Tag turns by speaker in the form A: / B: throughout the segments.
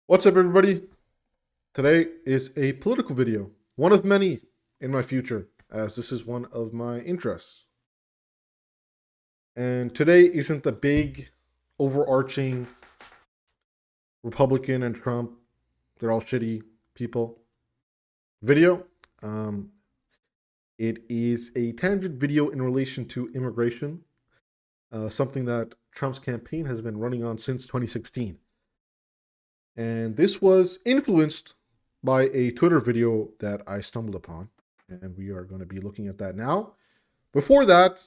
A: What's up, everybody? Today is a political video, one of many in my future, as this is one of my interests. And today isn't the big, overarching Republican and Trump, they're all shitty people video. Um, it is a tangent video in relation to immigration, something that Trump's campaign has been running on since 2016. And this was influenced by a Twitter video that I stumbled upon. And we are going to be looking at that now. Before that,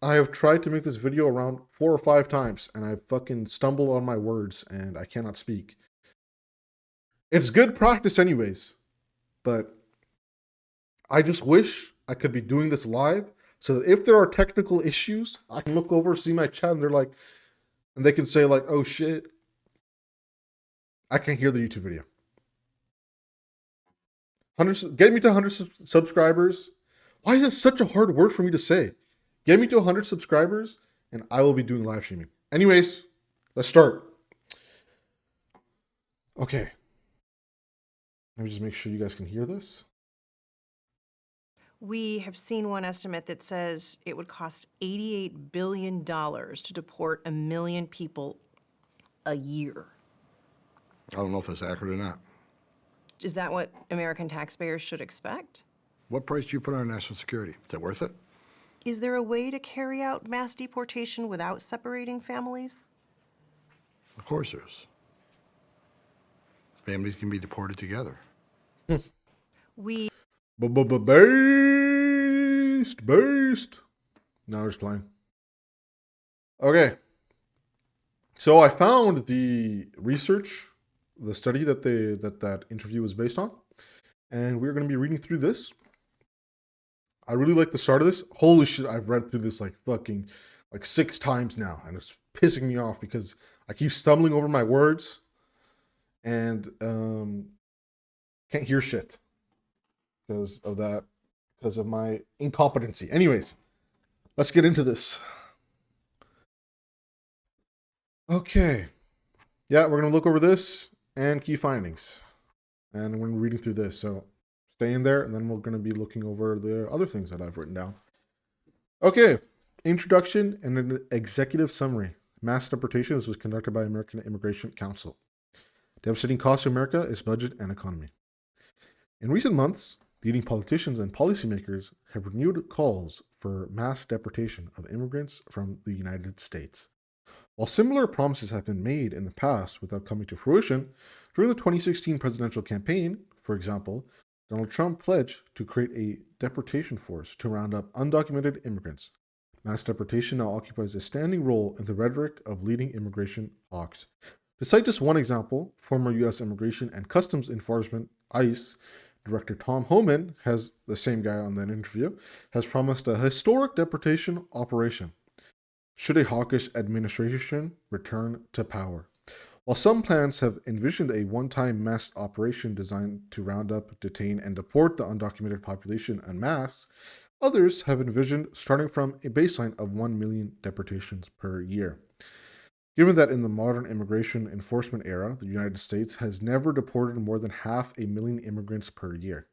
A: I have tried to make this video around 4 or 5 times, and I fucking stumble on my words and I cannot speak. It's good practice, anyways, but I just wish I could be doing this live so that if there are technical issues, I can look over, see my chat, and and they can say, like, oh shit, I can't hear the YouTube video. 100, get me to 100 subscribers. Why is that such a hard word for me to say? Get me to 100 subscribers, and I will be doing live streaming. Anyways, let's start. Okay. Let me just make sure you guys can hear this.
B: We have seen one estimate that says it would cost $88 billion to deport 1 million people a year.
C: I don't know if that's accurate or not.
B: Is that what American taxpayers should expect?
C: What price do you put on national security? Is it worth it?
B: Is there a way to carry out mass deportation without separating families?
C: Of course there is. Families can be deported together.
B: We
A: Based. Now it's playing. Okay. So I found the research, the study that interview was based on, and we're going to be reading through this. I really like the start of this. Holy shit, I've read through this like 6 times now, and it's pissing me off because I keep stumbling over my words and can't hear shit because of my incompetency. Anyways, let's get into this. Okay. Yeah, we're going to look over this and key findings. And we're reading through this. So stay in there, and then we're going to be looking over the other things that I've written down. Okay. Introduction and an executive summary. Mass deportations was conducted by American Immigration Council. Devastating cost to America, its budget, and economy. In recent months, leading politicians and policymakers have renewed calls for mass deportation of immigrants from the United States. While similar promises have been made in the past without coming to fruition, during the 2016 presidential campaign, for example, Donald Trump pledged to create a deportation force to round up undocumented immigrants. Mass deportation now occupies a standing role in the rhetoric of leading immigration hawks. To cite just one example, former U.S. Immigration and Customs Enforcement, ICE, Director Tom Homan, has the same guy on that interview, has promised a historic deportation operation should a hawkish administration return to power. While some plans have envisioned a one-time mass operation designed to round up, detain, and deport the undocumented population en masse, others have envisioned starting from a baseline of 1 million deportations per year. Given that in the modern immigration enforcement era, the United States has never deported more than 500,000 immigrants per year,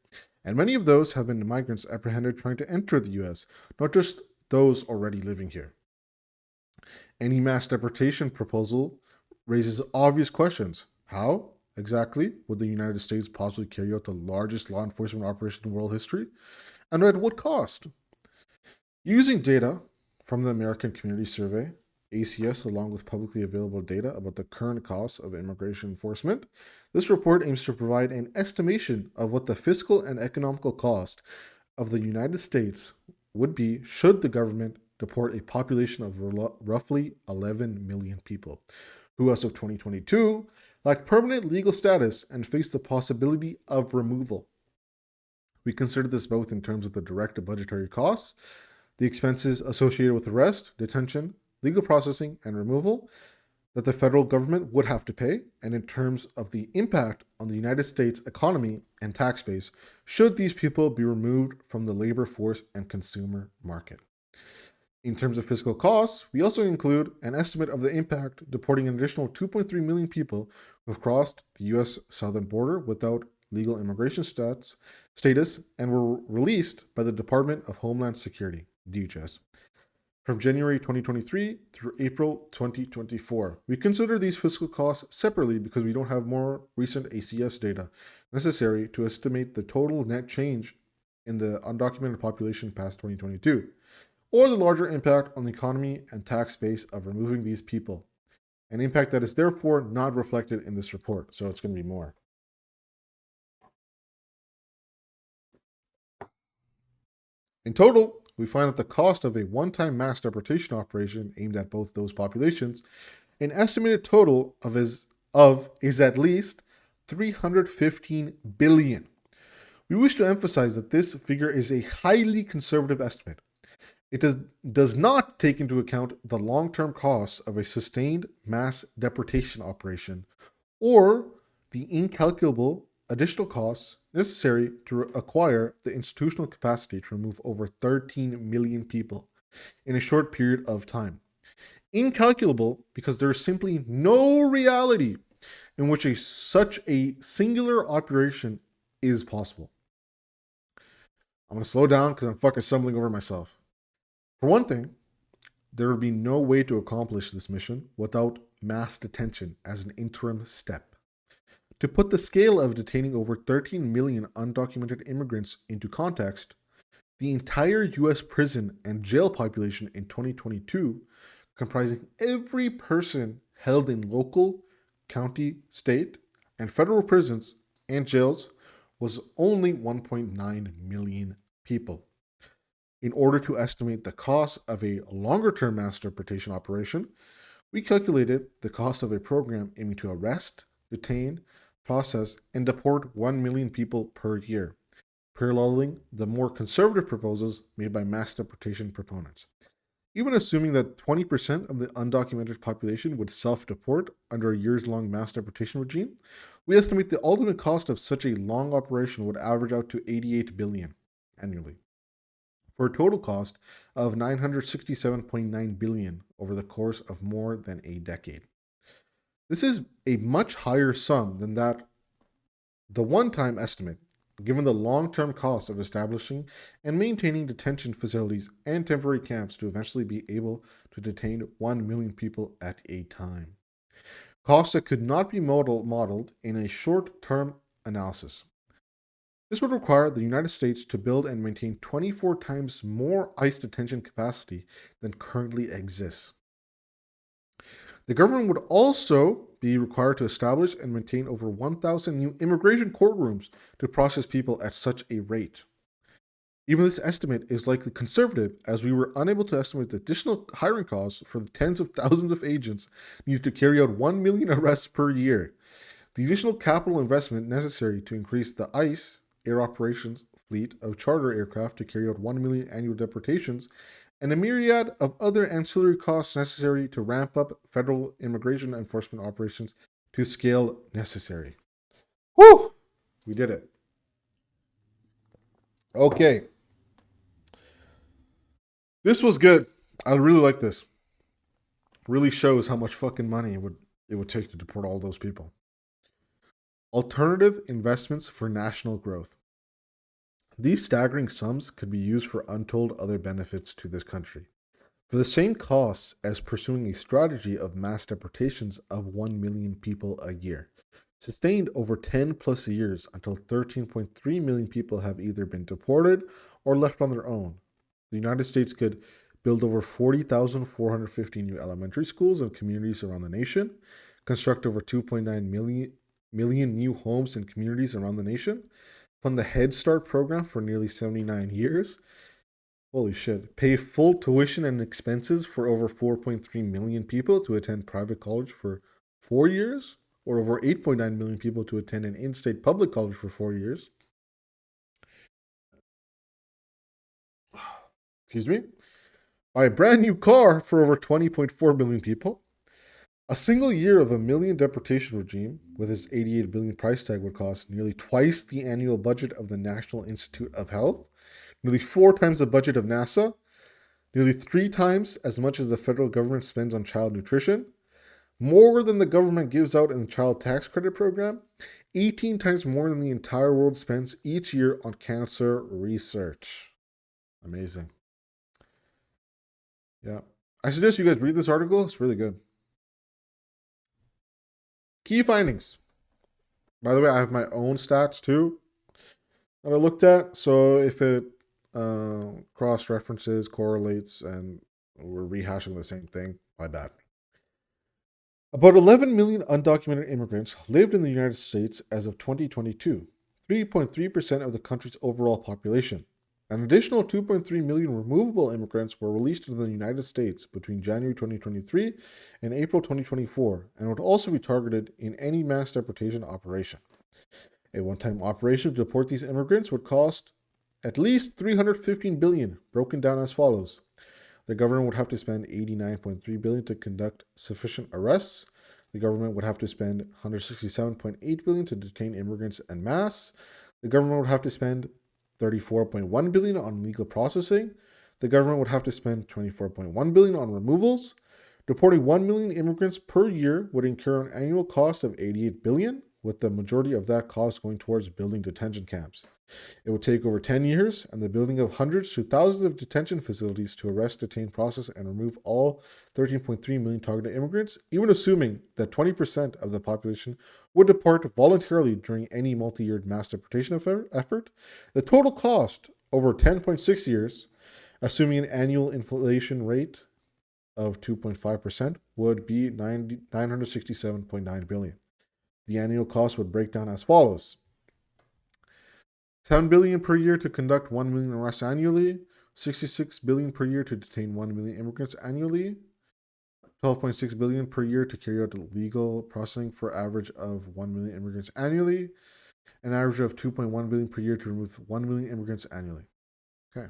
A: and many of those have been migrants apprehended trying to enter the U.S., not just those already living here. Any mass deportation proposal raises obvious questions. How exactly would the United States possibly carry out the largest law enforcement operation in world history? And at what cost? Using data from the American Community Survey, ACS, along with publicly available data about the current costs of immigration enforcement, this report aims to provide an estimation of what the fiscal and economical cost of the United States would be should the government deport a population of roughly 11 million people, who as of 2022 lack permanent legal status and face the possibility of removal. We consider this both in terms of the direct budgetary costs, the expenses associated with arrest, detention, legal processing, and removal that the federal government would have to pay, and in terms of the impact on the United States economy and tax base should these people be removed from the labor force and consumer market. In terms of fiscal costs, we also include an estimate of the impact deporting an additional 2.3 million people who have crossed the U.S. southern border without legal immigration status and were released by the Department of Homeland Security, DHS, from January 2023 through April 2024. We consider these fiscal costs separately because we don't have more recent ACS data necessary to estimate the total net change in the undocumented population past 2022, or the larger impact on the economy and tax base of removing these people, an impact that is therefore not reflected in this report, so it's going to be more. In total, we find that the cost of a one-time mass deportation operation aimed at both those populations, an estimated total is at least $315 billion. We wish to emphasize that this figure is a highly conservative estimate. It does not take into account the long-term costs of a sustained mass deportation operation or the incalculable additional costs necessary to acquire the institutional capacity to remove over 13 million people in a short period of time. Incalculable because there is simply no reality in which such a singular operation is possible. I'm going to slow down because I'm fucking stumbling over myself. For one thing, there would be no way to accomplish this mission without mass detention as an interim step. To put the scale of detaining over 13 million undocumented immigrants into context, the entire U.S. prison and jail population in 2022, comprising every person held in local, county, state, and federal prisons and jails, was only 1.9 million people. In order to estimate the cost of a longer-term mass deportation operation, we calculated the cost of a program aiming to arrest, detain, process, and deport 1 million people per year, paralleling the more conservative proposals made by mass deportation proponents. Even assuming that 20% of the undocumented population would self-deport under a years-long mass deportation regime, we estimate the ultimate cost of such a long operation would average out to $88 billion annually, for a total cost of $967.9 billion over the course of more than a decade. This is a much higher sum than the one-time estimate, given the long-term cost of establishing and maintaining detention facilities and temporary camps to eventually be able to detain 1 million people at a time. Costs that could not be modeled in a short-term analysis. This would require the United States to build and maintain 24 times more ICE detention capacity than currently exists. The government would also be required to establish and maintain over 1,000 new immigration courtrooms to process people at such a rate. Even this estimate is likely conservative, as we were unable to estimate the additional hiring costs for the tens of thousands of agents needed to carry out 1 million arrests per year. The additional capital investment necessary to increase the ICE air operations fleet of charter aircraft to carry out 1 million annual deportations, and a myriad of other ancillary costs necessary to ramp up federal immigration enforcement operations to scale necessary. Woo! We did it. Okay. This was good. I really like this. Really shows how much fucking money it would take to deport all those people. Alternative investments for national growth. These staggering sums could be used for untold other benefits to this country. For the same costs as pursuing a strategy of mass deportations of 1 million people a year, sustained over 10 plus years until 13.3 million people have either been deported or left on their own. The United States could build over 40,450 new elementary schools in communities around the nation, construct over 2.9 million new homes in communities around the nation, fund the Head Start program for nearly 79 years. Holy shit. Pay full tuition and expenses for over 4.3 million people to attend private college for 4 years, or over 8.9 million people to attend an in-state public college for 4 years. Excuse me. Buy a brand new car for over 20.4 million people. A single year of a million deportation regime with its 88 billion price tag would cost nearly twice the annual budget of the National Institute of Health, nearly 4 times the budget of NASA, nearly 3 times as much as the federal government spends on child nutrition, more than the government gives out in the child tax credit program, 18 times more than the entire world spends each year on cancer research. Amazing. Yeah. I suggest you guys read this article. It's really good. Key findings. By the way, I have my own stats too that I looked at. So if it cross references, correlates, and we're rehashing the same thing, my bad. About 11 million undocumented immigrants lived in the United States as of 2022, 3.3% of the country's overall population. An additional 2.3 million removable immigrants were released into the United States between January 2023 and April 2024 and would also be targeted in any mass deportation operation. A one-time operation to deport these immigrants would cost at least $315 billion, broken down as follows. The government would have to spend $89.3 billion to conduct sufficient arrests. The government would have to spend $167.8 billion to detain immigrants en masse. The government would have to spend $34.1 billion on legal processing. The government would have to spend $24.1 billion on removals. Deporting 1 million immigrants per year would incur an annual cost of $88 billion, with the majority of that cost going towards building detention camps. It would take over 10 years and the building of hundreds to thousands of detention facilities to arrest, detain, process, and remove all 13.3 million targeted immigrants, even assuming that 20% of the population would depart voluntarily during any multi-year mass deportation effort. The total cost over 10.6 years, assuming an annual inflation rate of 2.5%, would be $967.9 billion. The annual cost would break down as follows. $7 billion per year to conduct 1 million arrests annually, $66 billion per year to detain 1 million immigrants annually, $12.6 billion per year to carry out legal processing for average of 1 million immigrants annually, an average of $2.1 billion per year to remove 1 million immigrants annually. Okay.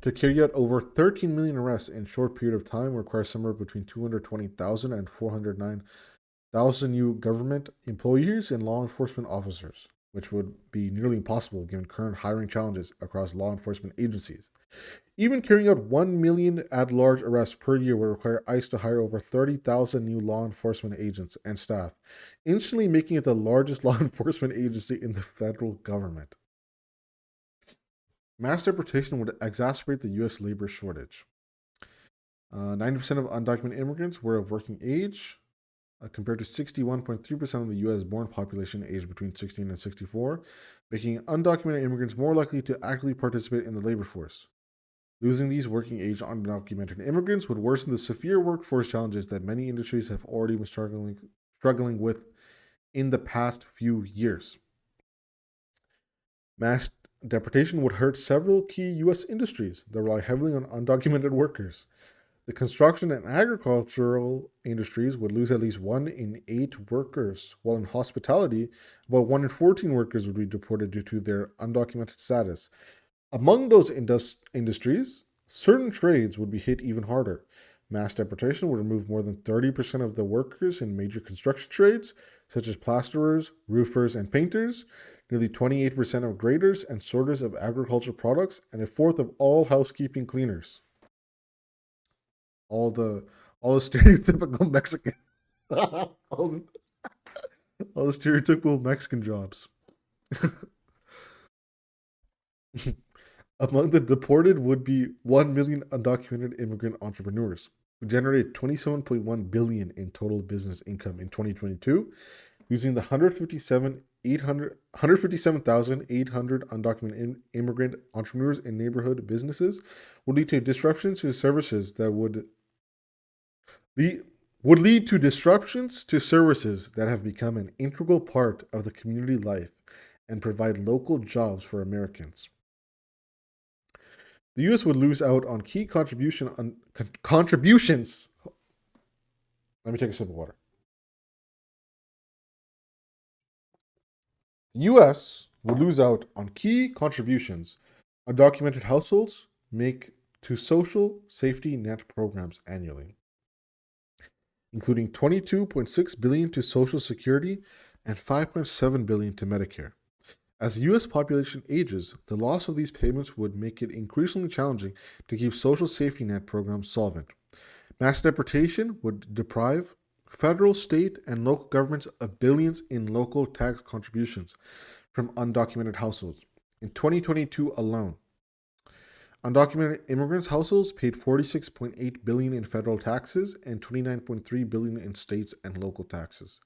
A: To carry out over 13 million arrests in a short period of time requires somewhere between 220,000 and 409,000 new government employees and law enforcement officers, which would be nearly impossible given current hiring challenges across law enforcement agencies. Even carrying out 1 million at-large arrests per year would require ICE to hire over 30,000 new law enforcement agents and staff, instantly making it the largest law enforcement agency in the federal government. Mass deportation would exacerbate the U.S. labor shortage. 90% of undocumented immigrants were of working age, compared to 61.3% of the U.S. born population aged between 16 and 64, making undocumented immigrants more likely to actively participate in the labor force. Losing these working age undocumented immigrants would worsen the severe workforce challenges that many industries have already been struggling with in the past few years. Mass deportation would hurt several key U.S. industries that rely heavily on undocumented workers. The construction and agricultural industries would lose at least 1 in 8 workers, while in hospitality, about 1 in 14 workers would be deported due to their undocumented status. Among those industries, certain trades would be hit even harder. Mass deportation would remove more than 30% of the workers in major construction trades, such as plasterers, roofers, and painters, nearly 28% of graders and sorters of agricultural products, and a fourth of all housekeeping cleaners. All the stereotypical Mexican, all the stereotypical Mexican jobs. Among the deported would be 1 million undocumented immigrant entrepreneurs, who generated $27.1 billion in total business income in 2022, using the 157,800 undocumented immigrant entrepreneurs in neighborhood businesses would lead to disruptions to services that would lead to disruptions to services that have become an integral part of the community life and provide local jobs for Americans. The U.S. would lose out on key contributions. Let me take a sip of water. The U.S. would lose out on key contributions undocumented households make to social safety net programs annually, including $22.6 billion to Social Security and $5.7 billion to Medicare. As the U.S. population ages, the loss of these payments would make it increasingly challenging to keep social safety net programs solvent. Mass deportation would deprive federal, state, and local governments of billions in local tax contributions from undocumented households. In 2022 alone, undocumented immigrants' households paid $46.8 billion in federal taxes and $29.3 billion in states and local taxes.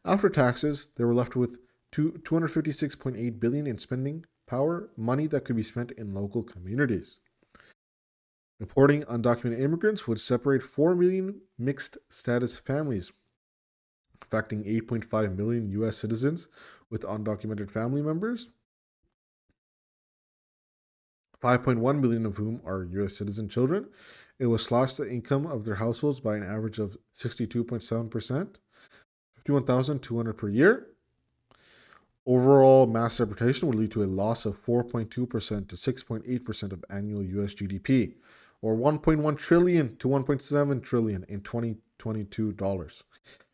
A: After taxes, they were left with $256.8 billion in spending power, money that could be spent in local communities. Deporting undocumented immigrants would separate 4 million mixed status families, affecting 8.5 million U.S. citizens with undocumented family members, 5.1 million of whom are U.S. citizen children. It would slash the income of their households by an average of 62.7%, $51,200 per year. Overall mass deportation would lead to a loss of 4.2% to 6.8% of annual U.S. GDP, or 1.1 trillion to 1.7 trillion in 2022 dollars.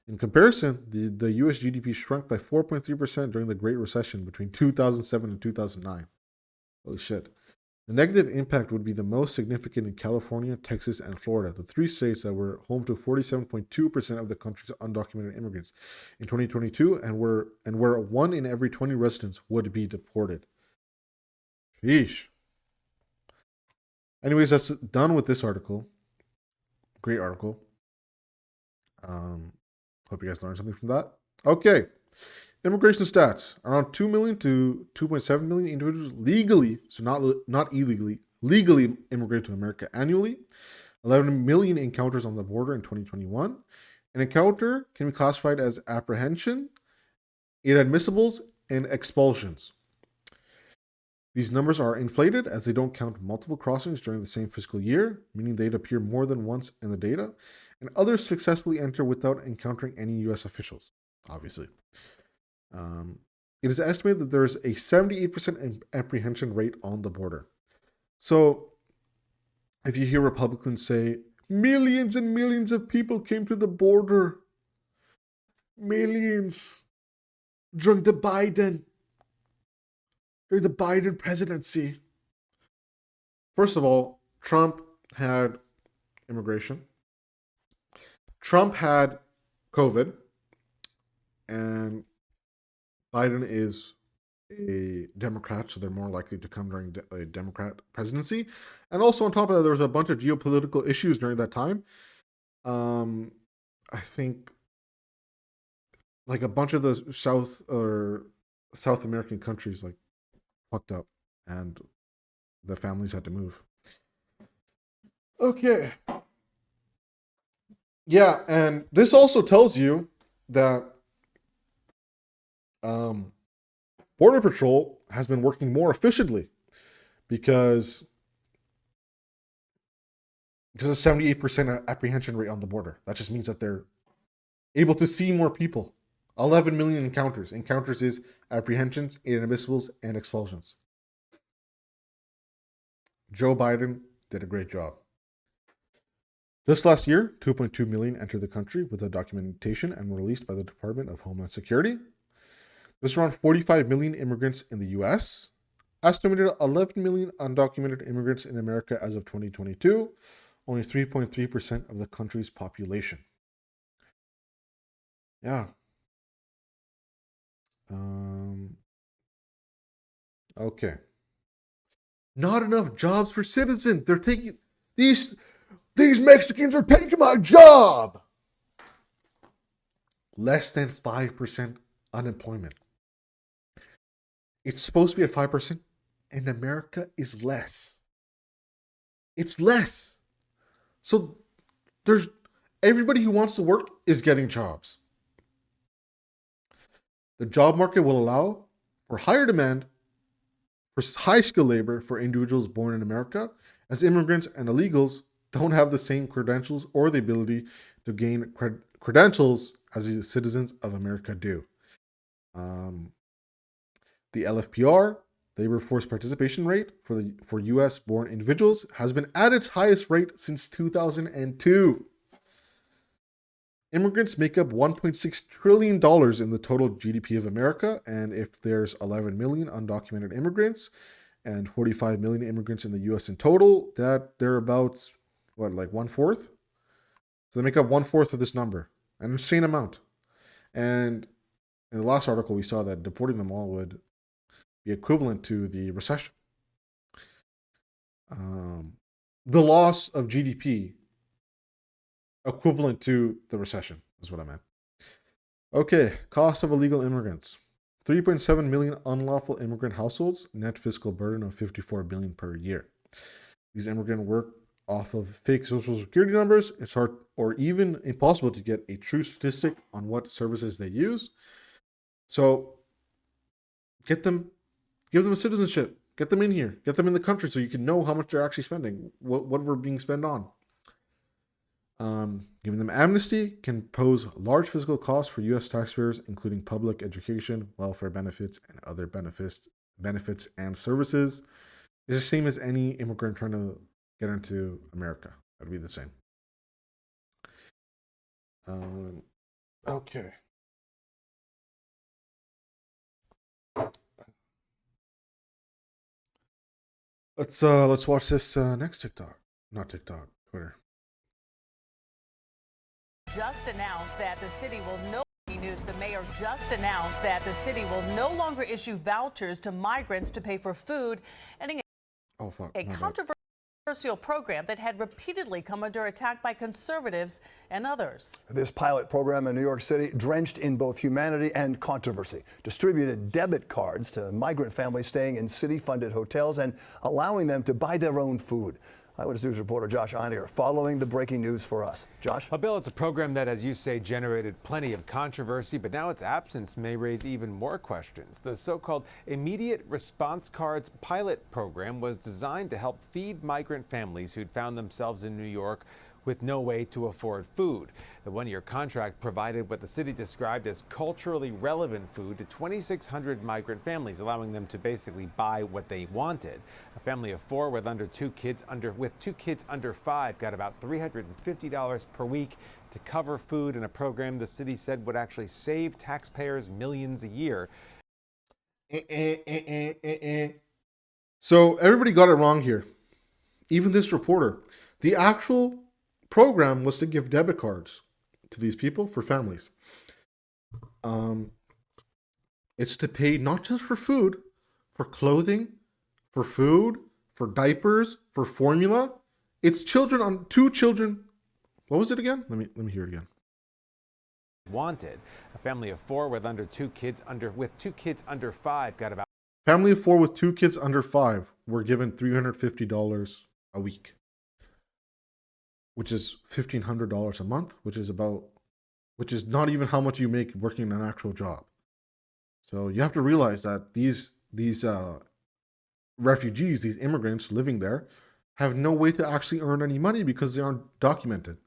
A: In comparison, the U.S. GDP shrunk by 4.3% during the Great Recession between 2007 and 2009. Holy shit. The negative impact would be the most significant in California, Texas, and Florida, the three states that were home to 47.2% of the country's undocumented immigrants in 2022, and where 1 in every 20 residents would be deported. Sheesh. Anyways, that's done with this article. Great article. Hope you guys learned something from that. Okay. Immigration stats. Around 2 million to 2.7 million individuals legally, so not illegally, legally immigrate to America annually. 11 million encounters on the border in 2021. An encounter can be classified as apprehension, inadmissibles, and expulsions. These numbers are inflated as they don't count multiple crossings during the same fiscal year, meaning they'd appear more than once in the data, and others successfully enter without encountering any U.S. officials, obviously. It is estimated that there is a 78% apprehension rate on the border. So, if you hear Republicans say, millions and millions of people came to the border, millions, during the Biden presidency. First of all, Trump had immigration. Trump had COVID, and Biden is a Democrat, so they're more likely to come during a Democrat presidency. And also on top of that, there was a bunch of geopolitical issues during that time. I think like a bunch of the South American countries like fucked up, and the families had to move. Okay. Yeah, and this also tells you that Border Patrol has been working more efficiently because there's a 78% apprehension rate on the border. That just means that they're able to see more people. 11 million encounters. Encounters is apprehensions, inadmissibles, and expulsions. Joe Biden did a great job. Just last year, 2.2 million entered the country without documentation and were released by the Department of Homeland Security. There's around 45 million immigrants in the U.S. Estimated 11 million undocumented immigrants in America as of 2022, only 3.3% of the country's population. Yeah. Okay. Not enough jobs for citizens. They're taking these Mexicans are taking my job. Less than 5% unemployment. It's supposed to be at 5%. In America is less. It's less. So there's everybody who wants to work is getting jobs. The job market will allow for higher demand for high skilled labor for individuals born in America, as immigrants and illegals don't have the same credentials or the ability to gain credentials as the citizens of America do. The LFPR, labor force participation rate for U.S. born individuals, has been at its highest rate since 2002. Immigrants make up $1.6 trillion in the total GDP of America. And if there's 11 million undocumented immigrants and 45 million immigrants in the US in total, that they're about, what, like 1/4? So they make up 1/4 of this number, an insane amount. And in the last article, we saw that deporting them all would be equivalent to the recession. The loss of GDP equivalent to the recession is what I meant. Okay, cost of illegal immigrants. 3.7 million unlawful immigrant households, net fiscal burden of 54 billion per year. These immigrants work off of fake social security numbers. It's hard or even impossible to get a true statistic on what services they use. So give them a citizenship. Get them in here. Get them in the country so you can know how much they're actually spending, what we're being spent on. Giving them amnesty can pose large fiscal costs for U.S. taxpayers, including public education, welfare benefits, and other benefits and services. It's the same as any immigrant trying to get into America. That'd be the same. Okay. Let's watch this next TikTok. Not TikTok, Twitter.
D: Just announced that the city will no news. The mayor just announced that the city will no longer issue vouchers to migrants to pay for food, ending a controversial program that had repeatedly come under attack by conservatives and others.
E: This pilot program in New York City, drenched in both humanity and controversy, distributed debit cards to migrant families staying in city-funded hotels and allowing them to buy their own food. Eyewitness News reporter Josh Einier following the breaking news for us. Josh?
F: Well, Bill, it's a program that, as you say, generated plenty of controversy, but now its absence may raise even more questions. The so-called Immediate Response Cards pilot program was designed to help feed migrant families who'd found themselves in New York with no way to afford food. The one-year contract provided what the city described as culturally relevant food to 2,600 migrant families, allowing them to basically buy what they wanted. A family of four with two kids under 5 got about $350 per week to cover food in a program the city said would actually save taxpayers millions a year.
A: So everybody got it wrong here. Even this reporter. The actual program was to give debit cards to these people for families. It's to pay not just for food, for clothing, for food, for diapers, for formula. It's two children. What was it again? Let me hear it again.
F: Wanted. A family of four with two kids under 5 got about.
A: Family of four with 2 kids under 5 were given $350 a week, which is $1,500 a month, which is not even how much you make working an actual job. So you have to realize that these refugees, these immigrants living there, have no way to actually earn any money because they aren't documented.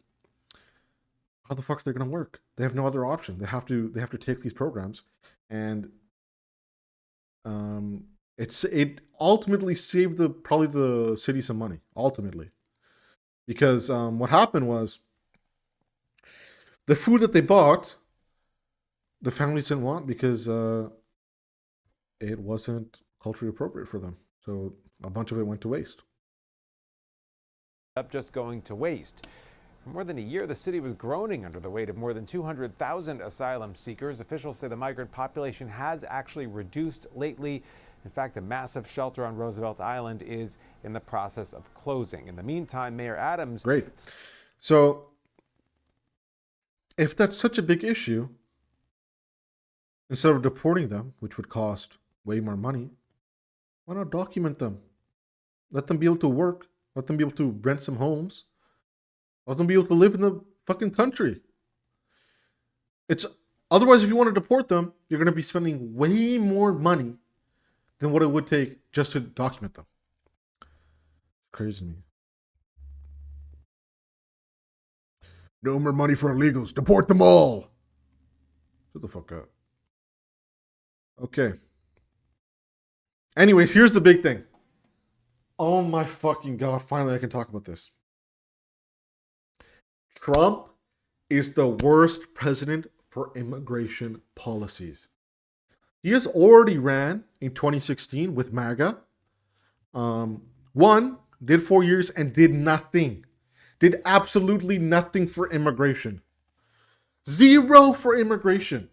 A: How the fuck are they going to work? They have no other option. They have to take these programs, and it ultimately saved probably the city some money. Ultimately. Because what happened was the food that they bought, the families didn't want because it wasn't culturally appropriate for them. So a bunch of it went to waste.
F: Up just going to waste. For more than a year, the city was groaning under the weight of more than 200,000 asylum seekers. Officials say the migrant population has actually reduced lately. In fact, a massive shelter on Roosevelt Island is in the process of closing. In the meantime, Mayor Adams...
A: Great. So, if that's such a big issue, instead of deporting them, which would cost way more money, why not document them? Let them be able to work. Let them be able to rent some homes. Let them be able to live in the fucking country. Otherwise, if you want to deport them, you're going to be spending way more money than what it would take just to document them. It's crazy to me. No more money for illegals. Deport them all. Shut the fuck up. Okay. Anyways, here's the big thing. Oh my fucking God. Finally, I can talk about this. Trump is the worst president for immigration policies. He has already ran in 2016 with MAGA. Won, did 4 years, and did nothing. Did absolutely nothing for immigration. Zero for immigration.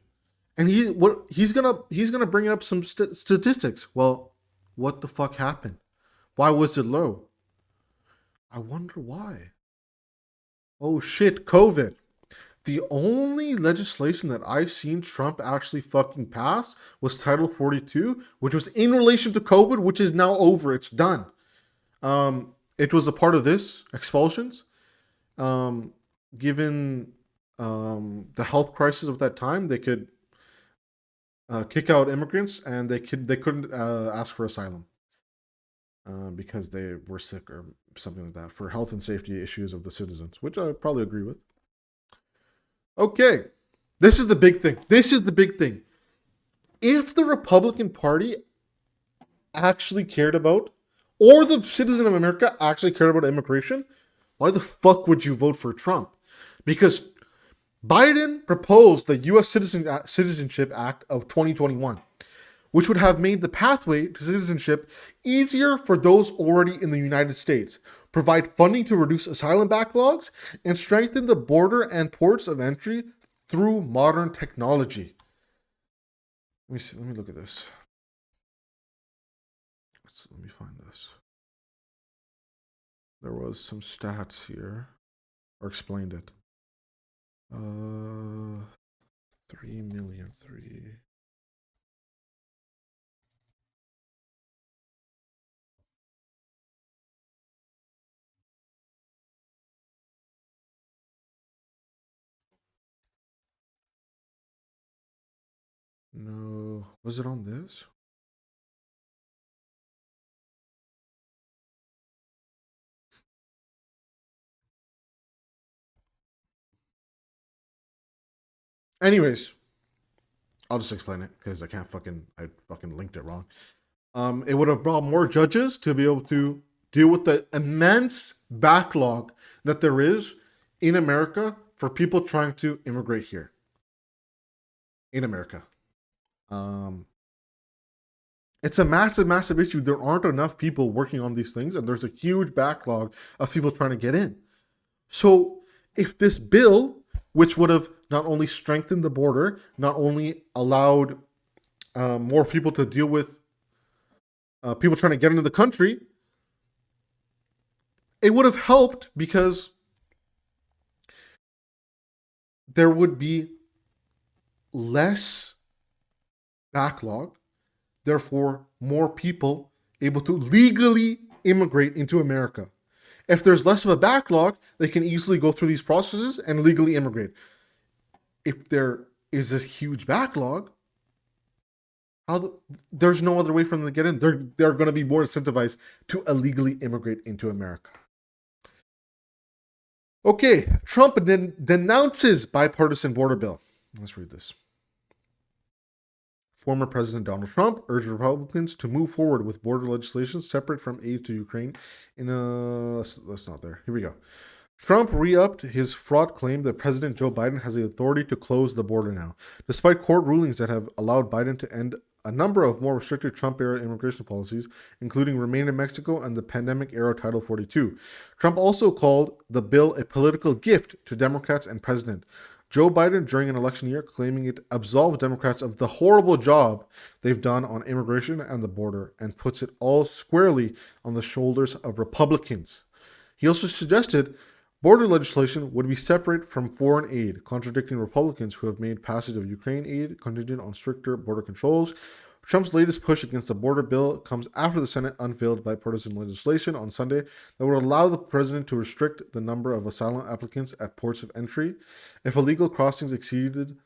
A: And he's gonna bring up some statistics. Well, what the fuck happened? Why was it low? I wonder why. Oh shit, COVID. The only legislation that I've seen Trump actually fucking pass was Title 42, which was in relation to COVID, which is now over. It's done. It was a part of this expulsions. Given the health crisis of that time, they could kick out immigrants, and they couldn't ask for asylum because they were sick or something like that, for health and safety issues of the citizens, which I probably agree with. Okay, this is the big thing. If the Republican Party actually cared about, or the citizen of America actually cared about immigration, why the fuck would you vote for Trump? Because Biden proposed the U.S. Citizenship Act of 2021, which would have made the pathway to citizenship easier for those already in the United States, provide funding to reduce asylum backlogs, and strengthen the border and ports of entry through modern technology. Let me look at this. Let me find this. There was some stats here, or explained it. 3 million, 3. No, was it on this? Anyways, I'll just explain it because I fucking linked it wrong. It would have brought more judges to be able to deal with the immense backlog that there is in America for people trying to immigrate here in America. It's a massive issue. There aren't enough people working on these things, and there's a huge backlog of people trying to get in. So if this bill, which would have not only strengthened the border, not only allowed more people to deal with people trying to get into the country, it would have helped because there would be less backlog, therefore more people able to legally immigrate into America. If there's less of a backlog, they can easily go through these processes and legally immigrate. If there is this huge backlog, there's no other way for them to get in. They're going to be more incentivized to illegally immigrate into America. Okay, Trump then denounces bipartisan border bill. Let's read this. Former President Donald Trump urged Republicans to move forward with border legislation separate from aid to Ukraine. That's not there. Here we go. Trump re-upped his fraud claim that President Joe Biden has the authority to close the border now, despite court rulings that have allowed Biden to end a number of more restrictive Trump-era immigration policies, including Remain in Mexico and the pandemic-era Title 42. Trump also called the bill a political gift to Democrats and President Joe Biden during an election year, claiming it absolves Democrats of the horrible job they've done on immigration and the border, and puts it all squarely on the shoulders of Republicans. He also suggested border legislation would be separate from foreign aid, contradicting Republicans who have made passage of Ukraine aid contingent on stricter border controls. Trump's latest push against the border bill comes after the Senate unveiled bipartisan legislation on Sunday that would allow the president to restrict the number of asylum applicants at ports of entry if illegal crossings exceeded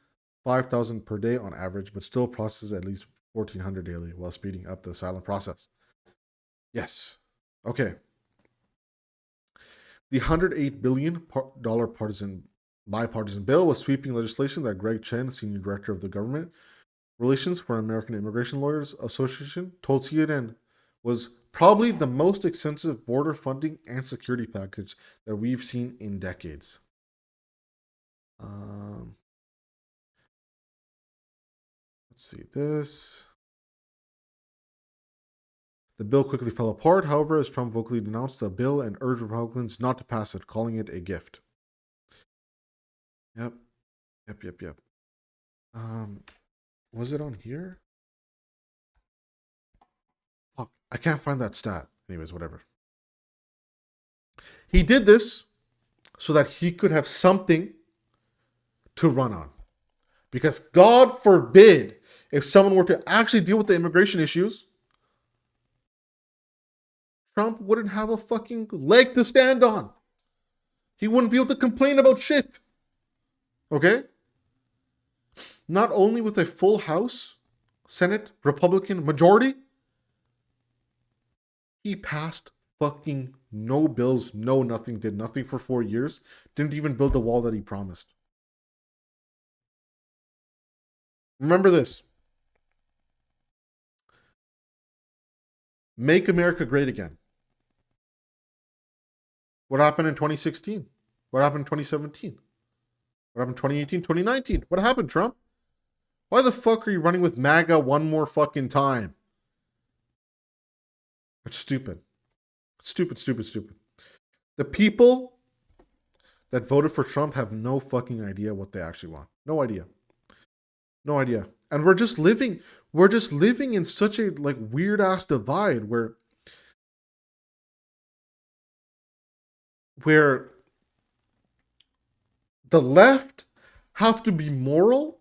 A: 5,000 per day on average, but still processes at least 1,400 daily while speeding up the asylum process. Yes. Okay. The $108 billion bipartisan bill was sweeping legislation that Greg Chen, senior director of the government Relations for American Immigration Lawyers Association, told CNN was probably the most extensive border funding and security package that we've seen in decades. Let's see this. The bill quickly fell apart, however, as Trump vocally denounced the bill and urged Republicans not to pass it, calling it a gift. Yep. Was it on here? Fuck, I can't find that stat. Anyways, whatever. He did this so that he could have something to run on. Because God forbid if someone were to actually deal with the immigration issues, Trump wouldn't have a fucking leg to stand on. He wouldn't be able to complain about shit. Okay? Not only with a full House, Senate, Republican majority, he passed fucking no bills, no nothing, did nothing for 4 years, didn't even build the wall that he promised. Remember this. Make America great again. What happened in 2016? What happened in 2017? What happened in 2018, 2019? What happened, Trump? Why the fuck are you running with MAGA one more fucking time? It's stupid. Stupid. The people that voted for Trump have no fucking idea what they actually want. No idea. And we're just living in such a like weird ass divide where the left have to be moral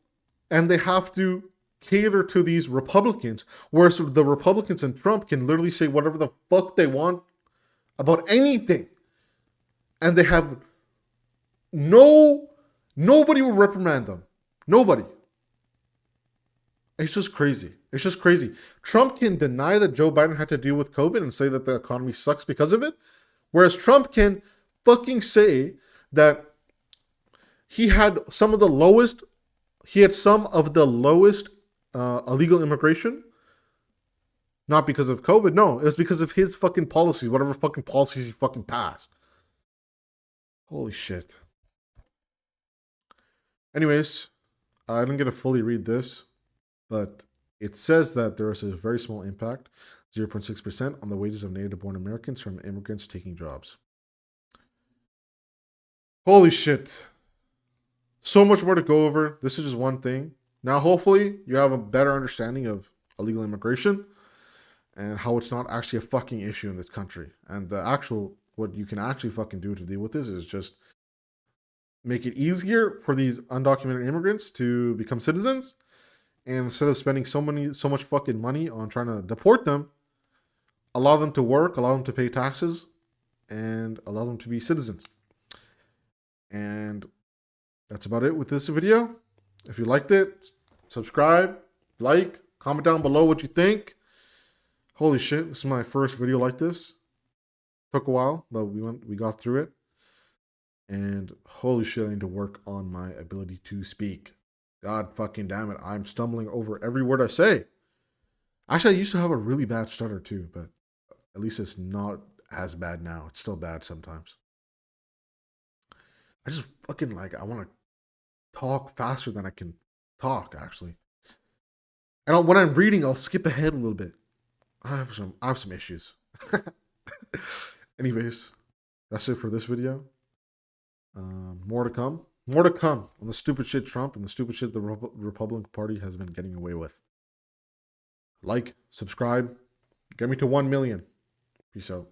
A: and they have to cater to these Republicans, whereas the Republicans and Trump can literally say whatever the fuck they want about anything. And they have nobody will reprimand them. Nobody. It's just crazy. Trump can deny that Joe Biden had to deal with COVID and say that the economy sucks because of it. Whereas Trump can fucking say that he had some of the lowest illegal immigration. Not because of COVID. No, it was because of his fucking policies, whatever fucking policies he fucking passed. Holy shit. Anyways, I didn't get to fully read this, but it says that there is a very small impact, 0.6%, on the wages of native-born Americans from immigrants taking jobs. Holy shit. So much more to go over. This is just one thing. Now, hopefully, you have a better understanding of illegal immigration and how it's not actually a fucking issue in this country. And what you can actually fucking do to deal with this is just make it easier for these undocumented immigrants to become citizens. And instead of spending so much fucking money on trying to deport them, allow them to work, allow them to pay taxes, and allow them to be citizens. And that's about it with this video. If you liked it, subscribe, like, comment down below what you think. Holy shit, this is my first video like this. Took a while, but we got through it. And holy shit, I need to work on my ability to speak. God fucking damn it, I'm stumbling over every word I say. Actually, I used to have a really bad stutter too, but at least it's not as bad now. It's still bad sometimes. I just fucking I want to talk faster than I can talk, actually. And when I'm reading, I'll skip ahead a little bit. I have some issues. Anyways, that's it for this video. More to come. More to come on the stupid shit Trump and the stupid shit the Republican Party has been getting away with. Like, subscribe, get me to 1 million. Peace out.